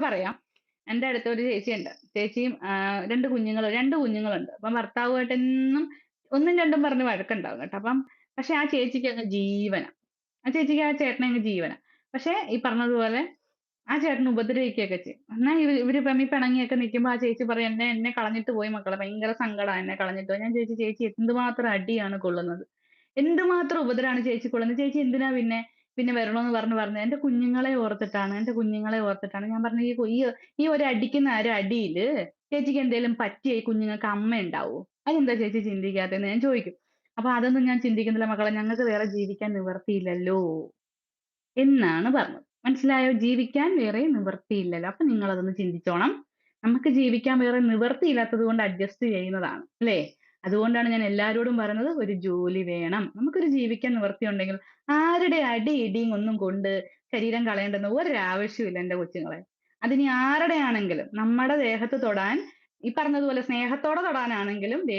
പറയാം. എന്റെ അടുത്തൊരു ചേച്ചിയുണ്ട്. ചേച്ചിയും 2 കുഞ്ഞുങ്ങളുണ്ട്. അപ്പം ഭർത്താവുമായിട്ട് എന്നും 1ഉം 2ഉം പറഞ്ഞ് വഴക്കുണ്ടാവും കേട്ടോ. പക്ഷെ ആ ചേച്ചിക്ക് അങ്ങ് ജീവനാ. ആ ചേച്ചിക്ക് ആ ചേട്ടനെ അങ്ങ് ജീവനാ. പക്ഷെ ഈ പറഞ്ഞതുപോലെ ആ ചേട്ടൻ ഉപദ്രവിക്കുകയൊക്കെ ചെയ്യും. എന്നാ ഇവര് തമ്മി പിണങ്ങിയൊക്കെ നിൽക്കുമ്പോ ആ ചേച്ചി പറയും, "എന്നെ എന്നെ കളഞ്ഞിട്ട് പോയി മക്കളെ. ഭയങ്കര സങ്കടാ എന്നെ കളഞ്ഞിട്ട് പോയി." ഞാൻ ചോദിച്ചു, "ചേച്ചി എന്തുമാത്രം അടിയാണ് കൊള്ളുന്നത്? എന്തുമാത്രം ഉപദ്രവമാണ് ചേച്ചി കൊള്ളുന്നത്? ചേച്ചി എന്തിനാ പിന്നെ വരണോന്ന് പറഞ്ഞ് എന്റെ കുഞ്ഞുങ്ങളെ ഓർത്തിട്ടാണ്, എന്റെ കുഞ്ഞുങ്ങളെ ഓർത്തിട്ടാണ്." ഞാൻ പറഞ്ഞു, ഈ ഒരു അടിക്കുന്ന ഒരു അടിയില് ചേച്ചിക്ക് എന്തേലും പറ്റിയ ഈ കുഞ്ഞുങ്ങൾക്ക് അമ്മയുണ്ടാവോ? അതെന്താ ചേച്ചി ചിന്തിക്കാത്തേന്ന് ഞാൻ ചോദിക്കും. അപ്പൊ അതൊന്നും ഞാൻ ചിന്തിക്കുന്നില്ല മക്കളെ. ഞങ്ങൾക്ക് വേറെ ജീവിക്കാൻ നിവർത്തിയില്ലല്ലോ എന്നാണ് പറഞ്ഞത്. മനസ്സിലായോ? ജീവിക്കാൻ വേറെ നിവൃത്തിയില്ലല്ലോ. അപ്പൊ നിങ്ങളതൊന്ന് ചിന്തിച്ചോണം. നമുക്ക് ജീവിക്കാൻ വേറെ നിവൃത്തിയില്ലാത്തത് കൊണ്ട് അഡ്ജസ്റ്റ് ചെയ്യുന്നതാണ്. അല്ലേ? അതുകൊണ്ടാണ് ഞാൻ എല്ലാരോടും പറയുന്നത് ഒരു ജോലി വേണം. നമുക്കൊരു ജീവിക്കാൻ നിവൃത്തിയുണ്ടെങ്കിൽ ആരുടെ അടി ഇടിയും ഒന്നും കൊണ്ട് ശരീരം കളയേണ്ടുന്ന ഒരാവശ്യവുമില്ല എന്റെ കൊച്ചുങ്ങളെ. അതിനി ആരുടെ ആണെങ്കിലും നമ്മടെ ദേഹത്ത് തൊടാൻ ഈ പറഞ്ഞതുപോലെ സ്നേഹത്തോടെ തൊടാനാണെങ്കിലും